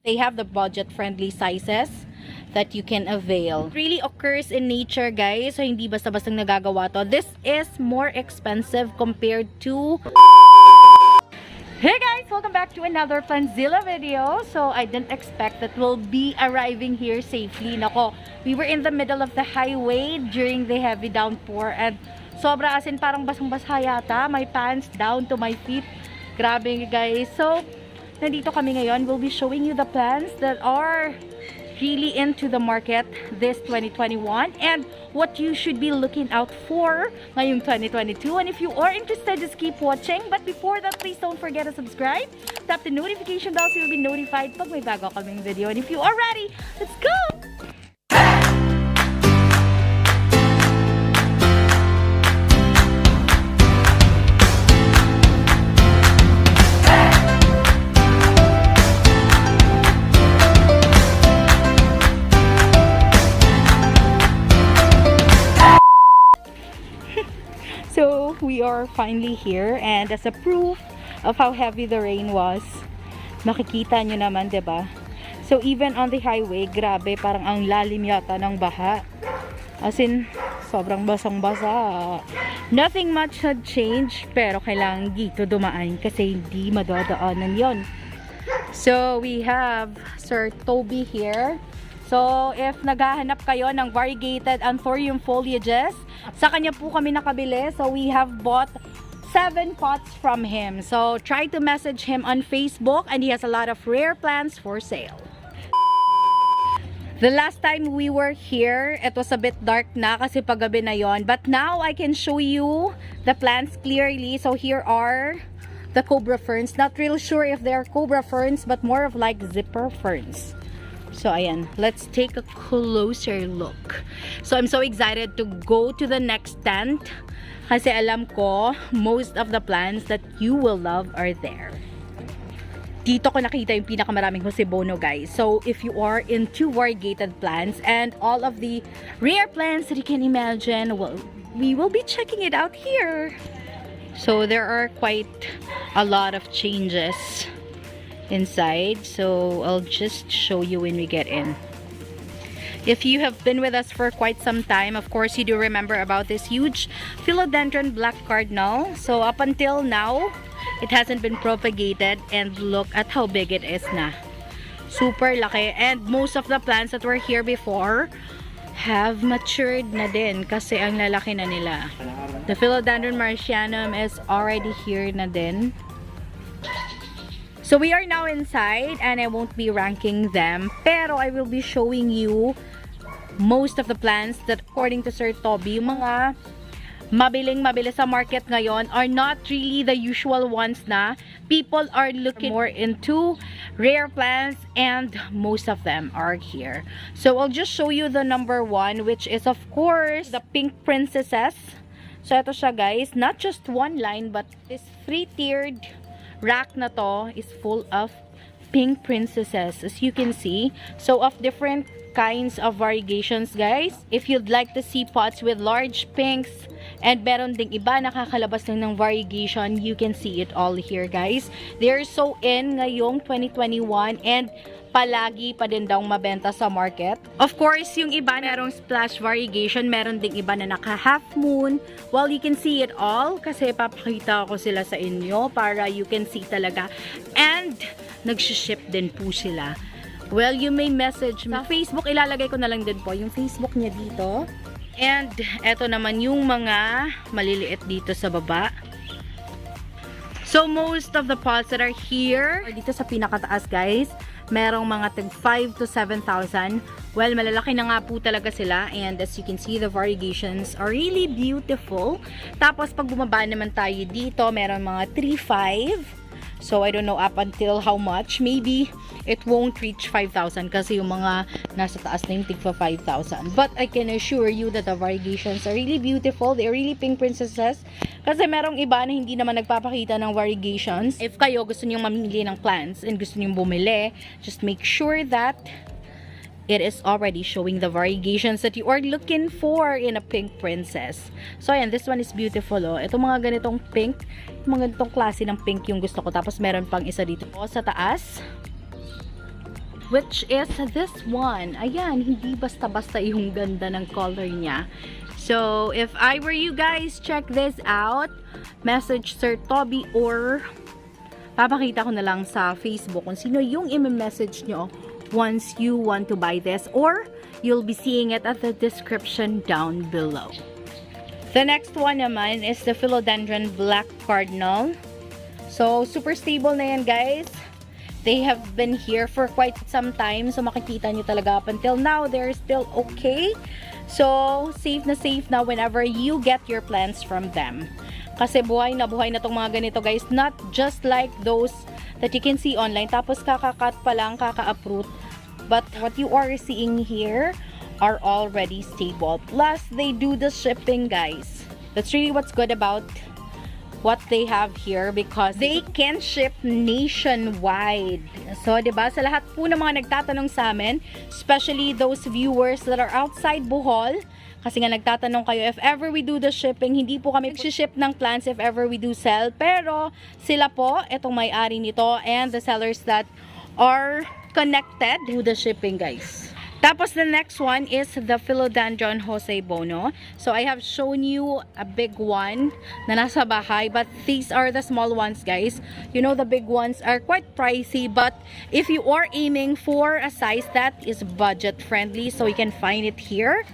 They have the budget-friendly sizes that you can avail. It really occurs in nature, guys. So, hindi basta-bastang nagagawa to. This is more expensive compared to... Hey guys! Welcome back to another PLANTZILLA video. So, I didn't expect that we'll be arriving here safely. Nako, we were in the middle of the highway during the heavy downpour and sobra as in parang basang-basa yata. My pants down to my feet. Grabe guys. So, nandito kami ngayon. We'll be showing you the plants that are really into the market this 2021 and what you should be looking out for ngayong 2022. And if you are interested, just keep watching. But before that, please don't forget to subscribe. Tap the notification bell so you'll be notified pag may bago kaming video. And if you are ready, let's go! So, we are finally here and as a proof of how heavy the rain was, makikita nyo naman, diba? So, even on the highway, grabe, parang ang lalim yata ng baha. As in, sobrang basang-basa. Nothing much had changed, pero kailangan dito dumaan kasi hindi madadaanan yon. So, we have Sir Toby here. So, if naghahanap kayo ng variegated anthurium foliages, sa kanya po kami nakabili. So, we have bought 7 pots from him. So, try to message him on Facebook and he has a lot of rare plants for sale. The last time we were here, it was a bit dark na kasi paggabi na yon. But now, I can show you the plants clearly. So, here are the cobra ferns. Not real sure if they are cobra ferns, but more of like zipper ferns. So, ayan. Let's take a closer look. So, I'm so excited to go to the next tent. Kasi alam ko, most of the plants that you will love are there. Dito ko nakita yung pinakamaraming BUONO, guys. So, if you are into variegated plants and all of the rare plants that you can imagine, well, we will be checking it out here. So, there are quite a lot of changes inside, so I'll just show you when we get in. If you have been with us for quite some time, of course you do remember about this huge Philodendron black cardinal. So up until now, it hasn't been propagated and look at how big it is na. Super laki, and most of the plants that were here before have matured na din kasi ang lalaki na nila. The Philodendron marcianum is already here na din. So we are now inside and I won't be ranking them, pero I will be showing you most of the plants that according to Sir Toby, yung mga mabili sa market ngayon are not really the usual ones na people are looking more into rare plants and most of them are here. So I'll just show you the number 1, which is of course the pink princesses. So ito siya guys, not just one line but this 3-tiered rack na to is full of pink princesses, as you can see. So of different kinds of variegations, guys. If you'd like to see pots with large pinks and meron ding iba nakakalabas lang ng variegation, you can see it all here, guys. They're so in ngayong 2021 and palagi pa din daw mabenta sa market. Of course, yung iba merong splash variegation, meron ding iba na naka half moon. Well, you can see it all kasi papakita ko sila sa inyo para you can see talaga. And nag-ship din po sila. Well, you may message me sa Facebook. Ilalagay ko na lang din po yung Facebook niya dito. And eto naman yung mga maliliit dito sa baba. So, most of the pots that are here are dito sa pinakataas, guys. Merong mga tag 5 to 7,000. Well, malalaki na nga po talaga sila. And as you can see, the variegations are really beautiful. Tapos, pag bumaba naman tayo dito, meron mga 3-5. So, I don't know up until how much. Maybe it won't reach 5,000 kasi yung mga nasa taas na yung tig 5,000. But I can assure you that the variegations are really beautiful. They're really pink princesses. Kasi merong iba na hindi naman nagpapakita ng variegations. If kayo gusto niyong mamili ng plants and gusto niyong bumili, just make sure that it is already showing the variegations that you are looking for in a pink princess. So, ayan, this one is beautiful, oh. Ito mga ganitong pink, mga ganitong klase ng pink yung gusto ko. Tapos, meron pang isa dito sa taas. which is this one. Ayan, hindi basta-basta yung ganda ng color niya. So, if I were you guys, check this out. Message Sir Toby or papakita ko na lang sa Facebook kung sino yung i-message nyo once you want to buy this, or you'll be seeing it at the description down below. The next one naman is the Philodendron Black Cardinal. So, super stable na yan, guys. They have been here for quite some time. So, makikita nyo talaga up until now, they're still okay. So, safe na whenever you get your plants from them. Kasi buhay na tong mga ganito, guys. Not just like those that you can see online. Tapos, kaka-cut pa lang, kaka-uproot. But, what you are seeing here are already stable. Plus, they do the shipping, guys. That's really what's good about what they have here, because they can ship nationwide. So, diba, sa lahat po ng mga nagtatanong sa amin, especially those viewers that are outside Bohol, kasi nga nagtatanong kayo, if ever we do the shipping, hindi po kami ship ng plants if ever we do sell, pero sila po, itong may-ari nito, and the sellers that are connected to the shipping, guys. Tapos, the next one is the Philodendron Jose Bono. So, I have shown you a big one na nasa bahay. But, these are the small ones, guys. You know, the big ones are quite pricey. But, if you are aiming for a size that is budget-friendly, so you can find it here.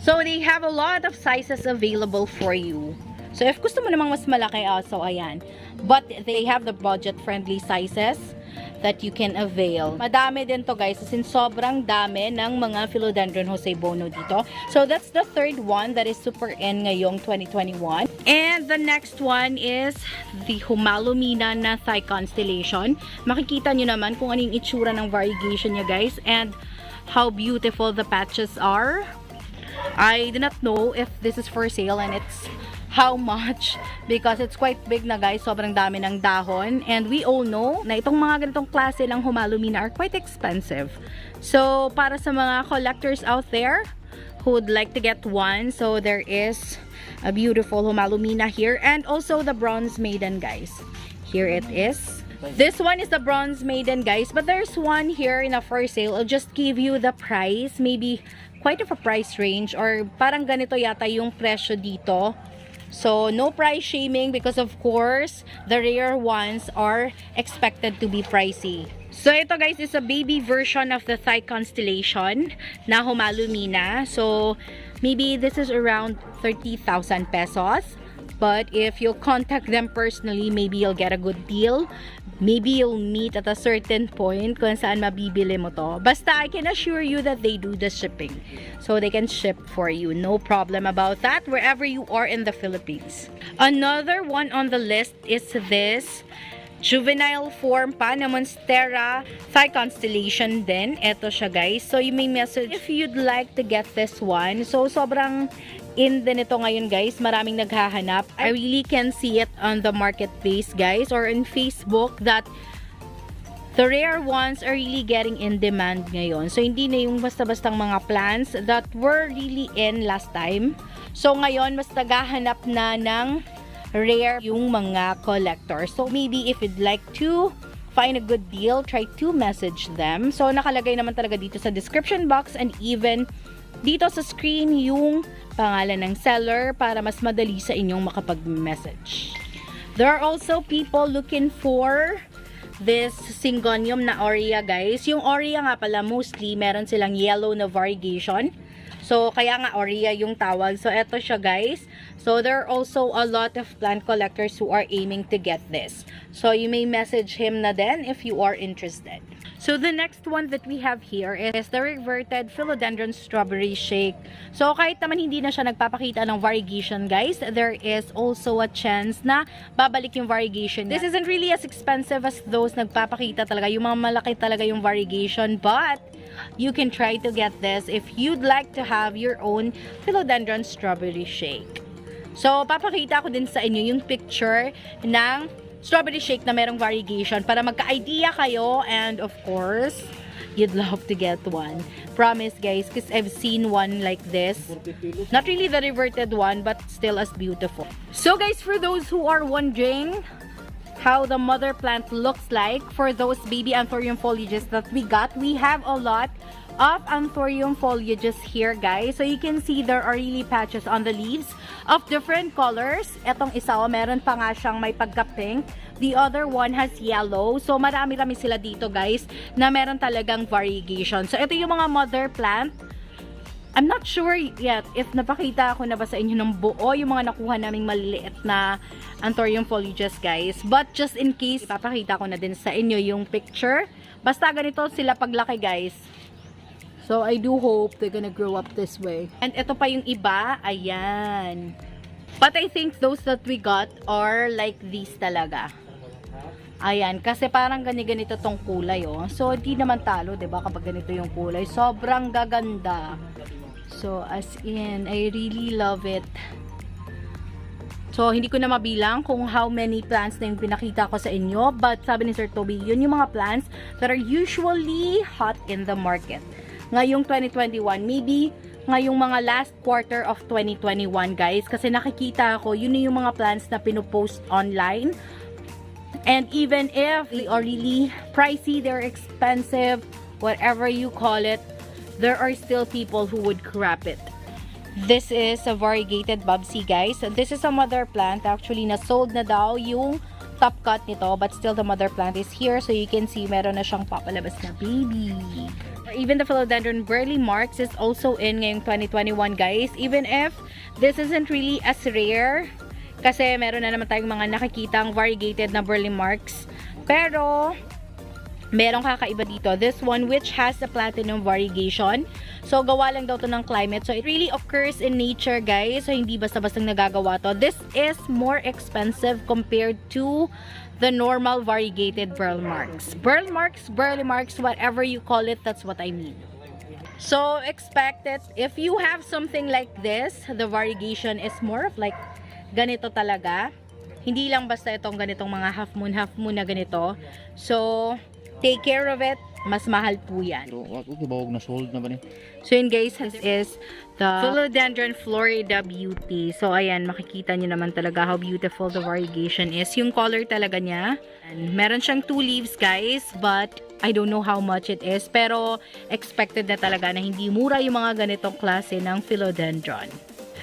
So, they have a lot of sizes available for you. So, if gusto mo namang mas malaki, so, ayan. But, they have the budget-friendly sizes that you can avail. Madami din to, guys, since sobrang dami ng mga Philodendron Jose Bono dito. So that's the third one that is super in ngayong 2021. And the next one is the Homalomena na Thigh Constellation. Makikita nyo naman kung anong itsura ng variegation niya, guys, and how beautiful the patches are. I do not know if this is for sale and it's how much, because it's quite big na, guys. Sobrang dami ng dahon, and we all know na itong mga ganitong klase ng Homalomena are quite expensive. So para sa mga collectors out there who would like to get one, so there is a beautiful Homalomena here, and also the Bronze Maiden, guys. Here it is. This one is the Bronze Maiden, guys, but there's one here in a for sale. I'll just give you the price, maybe quite of a price range, or parang ganito yata yung presyo dito. So, no price shaming, because of course, the rare ones are expected to be pricey. So, ito, guys, is a baby version of the Thigh Constellation na Homalomena. So, maybe this is around 30,000 pesos. But if you'll contact them personally, maybe you'll get a good deal. Maybe you'll meet at a certain point kung saan mabibili mo to. Basta, I can assure you that they do the shipping. So, they can ship for you. No problem about that wherever you are in the Philippines. Another one on the list is this juvenile form pa na Monstera Thigh Constellation din. Ito siya, guys. So, you may message if you'd like to get this one. So, sobrang in din ito ngayon, guys. Maraming naghahanap. I really can see it on the marketplace, guys, or in Facebook, that the rare ones are really getting in demand ngayon. So, hindi na yung basta-bastang mga plants that were really in last time. So, ngayon, mas naghahanap na ng rare yung mga collectors. So, maybe if you'd like to find a good deal, try to message them. So, nakalagay naman talaga dito sa description box, and even dito sa screen yung pangalan ng seller para mas madali sa inyong makapag-message. There are also people looking for this Syngonium na Aurea, guys. Yung Aurea nga pala, mostly meron silang yellow na variegation. So, kaya nga Aurea yung tawag. So, eto siya, guys. So, there are also a lot of plant collectors who are aiming to get this. So, you may message him na din if you are interested. So, the next one that we have here is the reverted Philodendron Strawberry Shake. So, kahit naman hindi na siya nagpapakita ng variegation, guys, there is also a chance na babalik yung variegation niya. This isn't really as expensive as those nagpapakita talaga. Yung mga malaki talaga yung variegation, but you can try to get this if you'd like to have your own Philodendron Strawberry Shake. So, papakita ko din sa inyo yung picture ng strawberry shake na merong variegation para magka-idea kayo, and of course, you'd love to get one. Promise, guys, because I've seen one like this. Not really the reverted one, but still as beautiful. So, guys, for those who are wondering how the mother plant looks like for those baby anthurium foliages that we got. We have a lot of anthurium foliages here, guys. So you can see there are really patches on the leaves of different colors. Etong isa, meron pa nga siyang may pagka-pink. The other one has yellow. So marami-rami sila dito, guys, na meron talagang variegation. So ito yung mga mother plant. I'm not sure yet if napakita ko na ba sa inyo ng buo yung mga nakuha naming maliliit na anthurium foliages, guys. But just in case, ipapakita ko na din sa inyo yung picture. Basta ganito sila paglaki, guys. So I do hope they're gonna grow up this way. And ito pa yung iba. Ayan. But I think those that we got are like these talaga. Ayan, kasi parang ganito tong kulay, oh. So, di naman talo, diba, kapag ganito yung kulay. Sobrang gaganda. So, as in, I really love it. So, hindi ko na mabilang kung how many plants na yung pinakita ko sa inyo. But, sabi ni Sir Toby, yun yung mga plants that are usually hot in the market. Ngayong 2021, maybe ngayong mga last quarter of 2021, guys. Kasi nakikita ko, yun yung mga plants na pinupost online. And even if they are really pricey, they're expensive, whatever you call it, there are still people who would grab it. This is a variegated Bubsy, guys. This is a mother plant. Actually, na-sold na daw yung top cut nito, but still the mother plant is here. So you can see, meron na siyang papalabas na baby. Even the Philodendron Burley Marks is also in ngayong 2021, guys. Even if this isn't really as rare, kasi meron na naman tayong mga nakikitang variegated na Burley Marks. Pero, merong kakaiba dito. This one which has the platinum variegation. So, gawa lang daw to ng climate. So, it really occurs in nature, guys. So, hindi basta-bastang nagagawa to. This is more expensive compared to the normal variegated Burley Marks. Burley Marks, whatever you call it, that's what I mean. So, expect it. If you have something like this, the variegation is more of like ganito talaga. Hindi lang basta itong ganitong mga half moon na ganito. So, take care of it. Mas mahal po yan. So, yun, guys, this is the Philodendron Florida Beauty. So, ayan, makikita nyo naman talaga how beautiful the variegation is. Yung color talaga niya. And meron siyang 2 leaves, guys, but I don't know how much it is. Pero, expected na talaga na hindi mura yung mga ganitong klase ng Philodendron.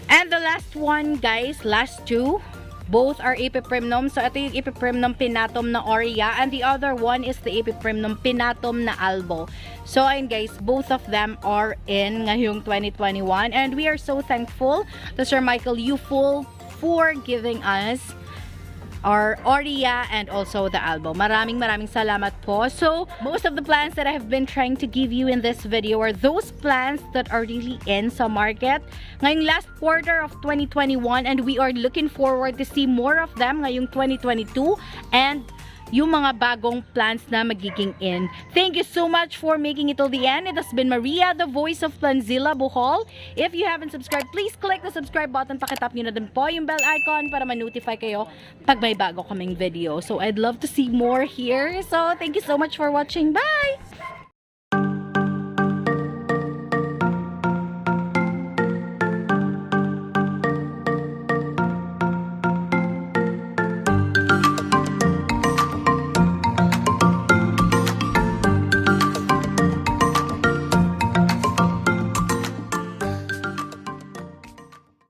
And the last one, guys, last 2, both are Epiprimnum. So, ito yung Epiprimnum pinatum na Aurea, and the other one is the Epiprimnum pinatum na Albo. So, ayun, guys, both of them are in ngayong 2021, and we are so thankful to Sir Michael Uful for giving us our Aurea and also the Albo. Maraming salamat po. So, most of the plants that I have been trying to give you in this video are those plants that are really in sa market ngayong last quarter of 2021, and we are looking forward to see more of them ngayong 2022 and yung mga bagong plants na magiging in. Thank you so much for making it till the end. It has been Maria, the voice of PLANTZILLA BHL. If you haven't subscribed, please click the subscribe button. Pakitap nyo na din po yung bell icon para ma-notify kayo pag may bago kaming video. So, I'd love to see more here. So, thank you so much for watching. Bye!